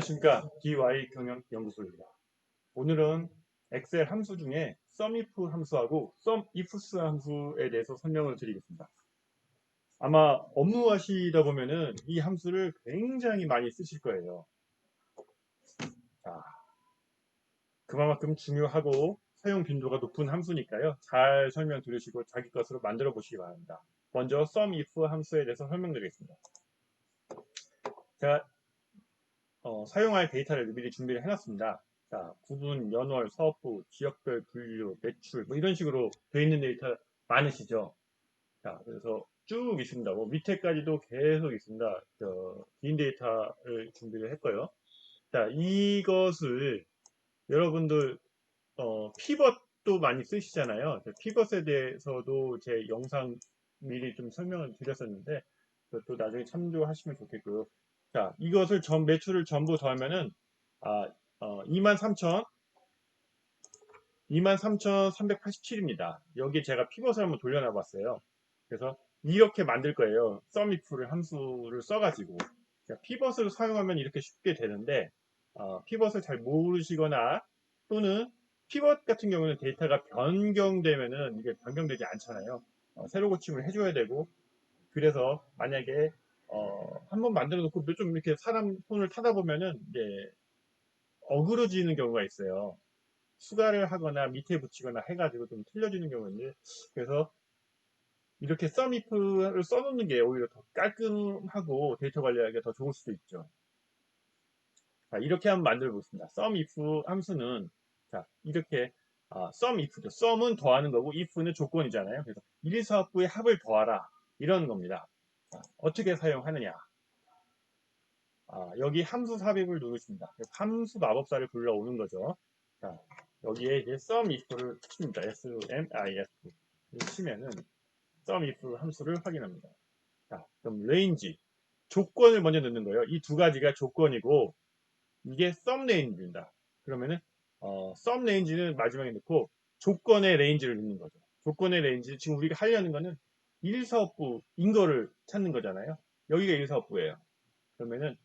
안녕하십니까. DY 경영연구소입니다. 오늘은 엑셀 함수 중에 SUMIF 함수하고 SUMIFS 함수에 대해서 설명을 드리겠습니다. 아마 업무하시다 보면은 이 함수를 굉장히 많이 쓰실 거예요. 자, 그만큼 중요하고 사용 빈도가 높은 함수니까요. 잘 설명 들으시고 자기 것으로 만들어 보시기 바랍니다. 먼저 SUMIF 함수에 대해서 설명드리겠습니다. 제가 사용할 데이터를 미리 준비를 해놨습니다. 자, 구분, 연월, 사업부, 지역별 분류, 매출 뭐 이런 식으로 되어 있는 데이터 많으시죠? 자, 그래서 쭉 있습니다. 뭐 밑에까지도 계속 있습니다. 긴 데이터를 준비를 했고요. 자, 이것을 여러분들 피벗도 많이 쓰시잖아요. 피벗에 대해서도 제 영상 미리 좀 설명을 드렸었는데 그것도 나중에 참조하시면 좋겠고요. 자, 이것을 매출을 전부 더하면은 23,387입니다. 여기 제가 피벗을 한번 돌려놔 봤어요. 그래서 이렇게 만들 거예요. 썸이프를 함수를 써가지고 피벗을 사용하면 이렇게 쉽게 되는데 피벗을 잘 모르시거나 또는 피벗 같은 경우는 데이터가 변경되면은 이게 변경되지 않잖아요. 새로 고침을 해줘야 되고 그래서 만약에 한번 만들어 놓고 좀 이렇게 사람 손을 타다 보면은 이제 어그러지는 경우가 있어요. 추가를 하거나 밑에 붙이거나 해가지고 좀 틀려지는 경우가 있는데 그래서 이렇게 썸이프를 써놓는 게 오히려 더 깔끔하고 데이터 관리하기가 더 좋을 수도 있죠. 자, 이렇게 한번 만들어 보겠습니다. 썸if 함수는 자 이렇게 썸if죠. 썸은 더하는 거고 if는 조건이잖아요. 그래서 1, 2, 4학부의 합을 더하라 이런 겁니다. 자, 어떻게 사용하느냐? 여기 함수 삽입을 누르십니다. 함수 마법사를 불러오는 거죠. 자, 여기에 이제 SUMIF를 칩니다. SUMIF 치면은 SUMIF 함수를 확인합니다. 자, 그럼 range 조건을 먼저 넣는 거예요. 이 두 가지가 조건이고 이게 SUMRange입니다. 그러면은 SUMRange는 마지막에 넣고 조건의 range를 넣는 거죠. 조건의 range 지금 우리가 하려는 거는 1사업부인 거를 찾는 거잖아요. 여기가 1사업부예요. 그러면은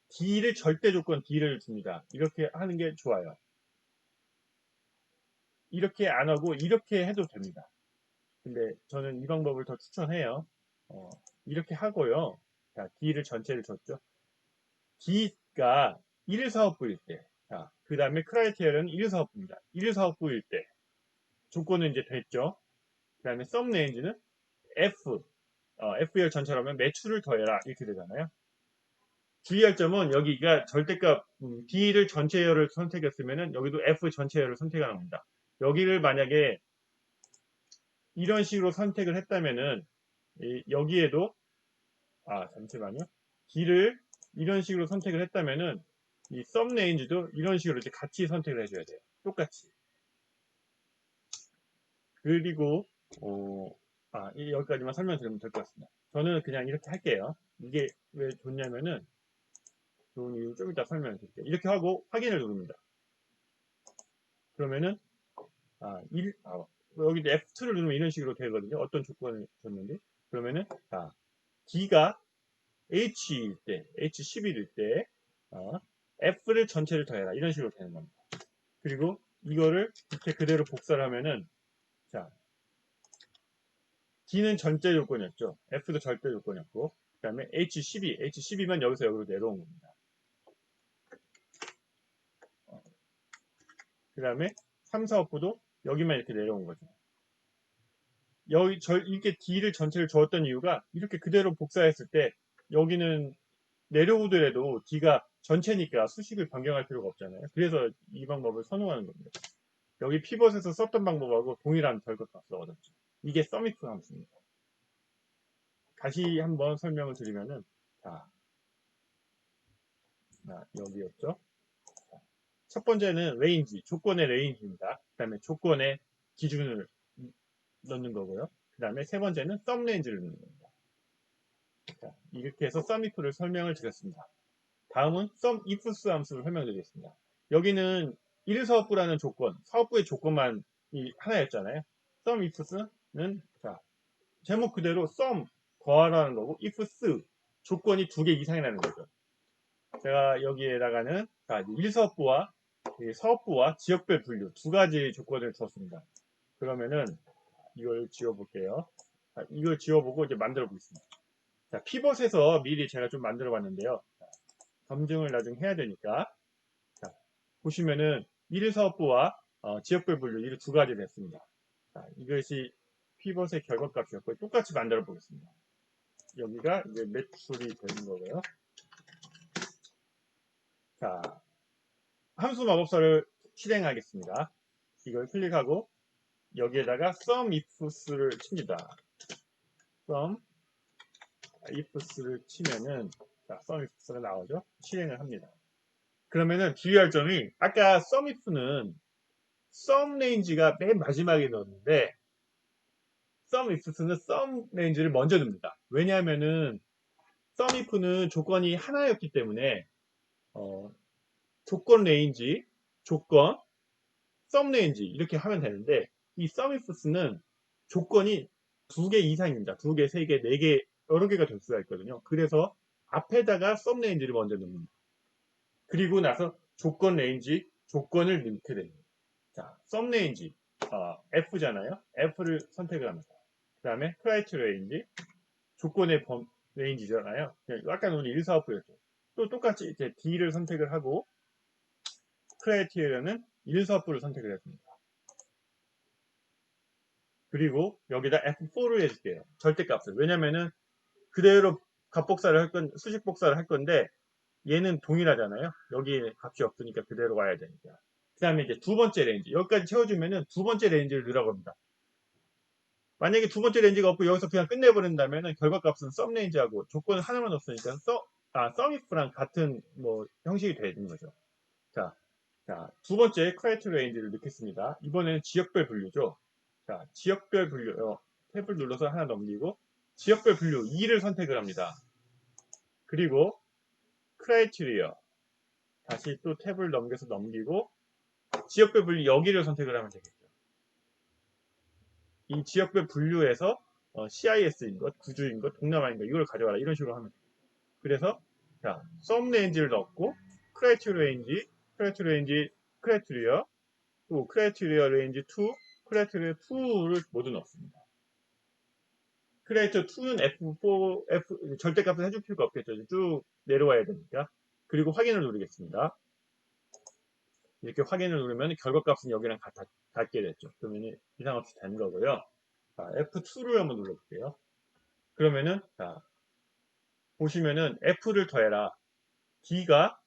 D를 절대 조건 D를 줍니다. 이렇게 하는 게 좋아요. 이렇게 안 하고 이렇게 해도 됩니다. 근데 저는 이 방법을 더 추천해요. 이렇게 하고요. 자, D를 전체를 줬죠. D가 1사업부일 때, 자, 그 다음에 크라이테리어는 1사업부입니다. 1사업부일 때 조건은 이제 됐죠. 그 다음에 썸레인지는 FR 전체라면 매출을 더해라 이렇게 되잖아요. 주의할 점은 여기가 절대값 D를 전체열을 선택했으면 여기도 F 전체열을 선택하는 겁니다. 여기를 만약에 이런 식으로 선택을 했다면은 여기에도 잠시만요. D를 이런 식으로 선택을 했다면은 이 썸레인지도 이런 식으로 이제 같이 선택을 해줘야 돼요. 똑같이. 그리고 여기까지만 설명드리면 될 것 같습니다. 저는 그냥 이렇게 할게요. 이게 왜 좋냐면은 좋은 이유 좀 이따 설명드릴게요. 이렇게 하고 확인을 누릅니다. 그러면은 여기도 F2를 누르면 이런 식으로 되거든요. 어떤 조건을 줬는지. 그러면은 D가 H일 때, H11일 때 F를 전체를 더해라. 이런 식으로 되는 겁니다. 그리고 이거를 이렇게 그대로 복사를 하면은 자 D는 전체 조건이었죠. F도 절대 조건이었고 그 다음에 H12만 여기서 여기로 내려온 겁니다. 그 다음에 3, 4업부도 여기만 이렇게 내려온 거죠. 이렇게 D를 전체를 주었던 이유가 이렇게 그대로 복사했을 때 여기는 내려오더라도 D가 전체니까 수식을 변경할 필요가 없잖아요. 그래서 이 방법을 선호하는 겁니다. 여기 피벗에서 썼던 방법하고 동일한 결과값을 얻었죠. 이게 서밋 함수입니다. 다시 한번 설명을 드리면은 여기였죠. 첫 번째는 레인지, 조건의 레인지입니다. 그 다음에 조건의 기준을 넣는 거고요. 그 다음에 세 번째는 썸 레인지를 넣는 겁니다. 자, 이렇게 해서 썸이프를 설명을 드렸습니다. 다음은 SUMIFS 함수를 설명드리겠습니다. 여기는 1사업부라는 조건, 사업부의 조건만 하나였잖아요. SUMIFS는 제목 그대로 SUM 더하라는 거고 ifs 조건이 2개 이상이라는 거죠. 제가 여기에다가는 자, 1사업부와 사업부와 지역별 분류 두 가지 조건을 줬습니다. 그러면은 이걸 지워볼게요. 자, 이걸 지워보고 이제 만들어 보겠습니다. 자, 피벗에서 미리 제가 좀 만들어 봤는데요. 자, 검증을 나중에 해야 되니까. 자, 보시면은 1사업부와 지역별 분류 이 두 가지 됐습니다. 자, 이것이 피벗의 결과값이었고 똑같이 만들어 보겠습니다. 여기가 이제 매출이 되는 거고요. 자, 함수 마법사를 실행하겠습니다. 이걸 클릭하고 여기에다가 sum ifs를 칩니다. sum ifs를 치면은 자, sum ifs가 나오죠. 실행을 합니다. 그러면은 주의할 점이 아까 sum if는 sum range가 맨 마지막에 넣었는데 sum ifs는 sum range를 먼저 넣습니다. 왜냐하면은 sum if는 조건이 하나였기 때문에 조건 레인지, 조건, sum range 이렇게 하면 되는데 이 sum ifs는 조건이 2개 이상입니다. 2개, 3개, 4개 여러 개가 될 수가 있거든요. 그래서 앞에다가 sum range를 먼저 넣습니다. 그리고 나서 조건 레인지, 조건을 넣게 됩니다. 자, sum range F잖아요. F를 선택을 합니다. 그 다음에 criteria range, 조건의 레인지잖아요. 아까 우리 1, 4, 5였죠. 또 똑같이 이제 D를 선택을 하고 criteria는 1, 4, 5를 선택을 했습니다. 그리고 여기다 F4를 해줄게요. 절대값을. 왜냐면은 그대로 값복사를 할 건, 수식 복사를 할 건데 얘는 동일하잖아요. 여기 값이 없으니까 그대로 와야 되니까. 그 다음에 이제 두 번째 레인지. 여기까지 채워주면은 두 번째 레인지를 넣으라고 합니다. 만약에 두 번째 레인지가 없고 여기서 그냥 끝내버린다면은 결과값은 썸 레인지하고 조건 하나만 없으니까 썸if랑 같은 뭐 형식이 되는 거죠. 자, 두 번째 크라이트 레인지를 넣겠습니다. 이번에는 지역별 분류죠. 자, 지역별 분류 탭을 눌러서 하나 넘기고 지역별 분류 2를 선택을 합니다. 그리고 크라이테리어 다시 또 탭을 넘겨서 넘기고 지역별 분류 여기를 선택을 하면 되겠죠. 이 지역별 분류에서 CIS인 것, 구주인 것, 동남아인 것 이걸 가져와라 이런 식으로 하면 돼요. 그래서 자, 썸 레인지를 넣고 크라이테리어 레인지, 크라이테리어 또 크라이테리어 레인지 2, 크라이테리어 2를 모두 넣습니다. 크리에이터 2는 F4, 절대값을 해줄 필요가 없겠죠. 쭉 내려와야 되니까. 그리고 확인을 누르겠습니다. 이렇게 확인을 누르면 결과값은 여기랑 같게 됐죠. 그러면 이상 없이 된 거고요. 자, F2를 한번 눌러볼게요. 그러면은, 자, 보시면은 F를 더해라. D가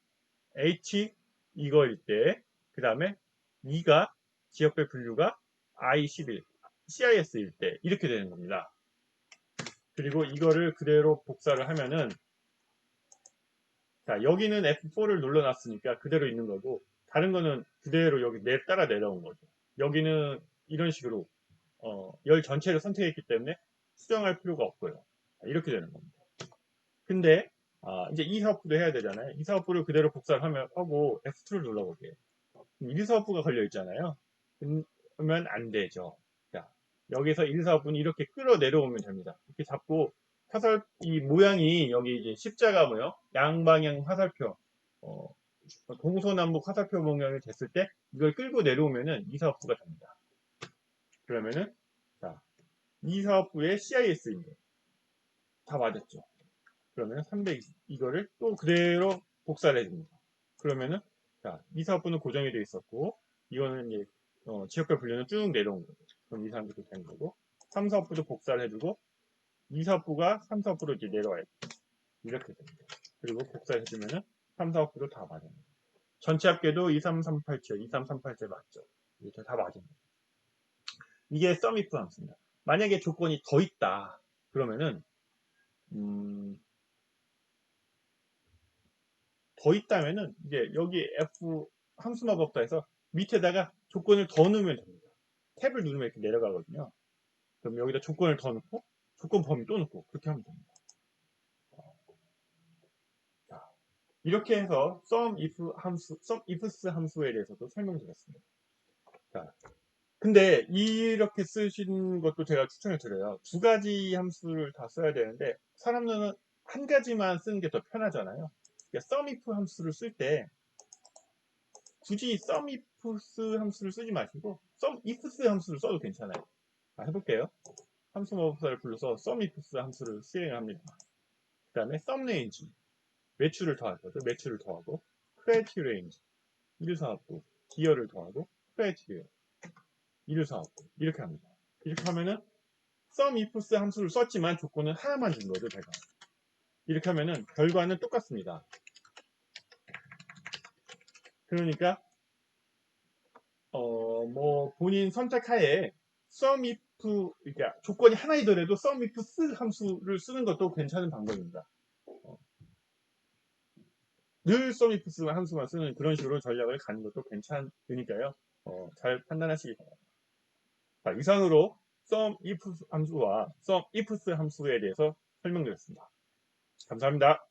H 이거일 때, 그 다음에 E가 지역별 분류가 I11, CIS일 때, 이렇게 되는 겁니다. 그리고 이거를 그대로 복사를 하면은 자, 여기는 F4를 눌러놨으니까 그대로 있는 거고 다른 거는 그대로 여기 따라 내려온 거죠. 여기는 이런 식으로 열 전체를 선택했기 때문에 수정할 필요가 없고요. 이렇게 되는 겁니다. 근데 이제 이 사업부도 해야 되잖아요. 이 사업부를 그대로 복사를 하고 F2를 눌러볼게요. 1 사업부가 걸려 있잖아요. 그러면 안 되죠. 자, 여기서 1 사업부는 이렇게 끌어 내려오면 됩니다. 이렇게 잡고 이 모양이 여기 이제 십자가 모양, 양방향 화살표, 어, 동서남북 화살표 모양이 됐을 때 이걸 끌고 내려오면은 이 사업부가 됩니다. 그러면은 자, 이 사업부의 CIS인데 다 맞았죠. 그러면 320 이거를 또 그대로 복사를 해줍니다. 그러면은 자, 이 사업부는 고정이 되어 있었고 이거는 이제 지역별 분류는 쭉 내려온 거죠. 그럼 이 사람들도 된 거고 3사업부도 복사를 해주고 2사업부가 3사업부로 이제 내려와요. 이렇게 됩니다. 그리고 복사를 해주면은 3사업부도 다 맞아요. 전체 합계도 23387, 23387 맞죠? 이렇게 다 맞은 거죠. 이게 썸이프 함수입니다. 만약에 조건이 더 있다 그러면은 더 있다면은 이제 여기 F 함수 마법사에서 밑에다가 조건을 더 넣으면 됩니다. 탭을 누르면 이렇게 내려가거든요. 그럼 여기다 조건을 더 넣고 조건 범위 또 넣고 그렇게 하면 됩니다. 자, 이렇게 해서 sum ifs 함수에 대해서도 설명드렸습니다. 자, 근데 이렇게 쓰시는 것도 제가 추천을 드려요. 두 가지 함수를 다 써야 되는데 사람들은 한 가지만 쓰는 게 더 편하잖아요. SUMIF 함수를 쓸 때 굳이 SUMIFs 함수를 쓰지 마시고 SUMIFs 함수를 써도 괜찮아요. 해볼게요. 함수 모법사를 불러서 SUMIFs 함수를 실행을 합니다. 그 다음에 SUMRANGE 매출을 더할 거죠. 매출을 더하고 크리에이티브 레인지 1, 4, 5 기어를 더하고 크리에이티브 1, 4, 5 이렇게 합니다. 이렇게 하면은 SUMIFs 함수를 썼지만 조건은 하나만 준 거죠. 제가 이렇게 하면은 결과는 똑같습니다. 그러니까 뭐 본인 선택하에 SUMIF 그러니까 조건이 하나이더라도 SUMIFs 함수를 쓰는 것도 괜찮은 방법입니다. 늘 SUMIFs 함수만 쓰는 그런 식으로 전략을 가는 것도 괜찮으니까요. 잘 판단하시기 바랍니다. 자, 이상으로 SUMIF 함수와 SUMIFs 함수에 대해서 설명드렸습니다. 감사합니다.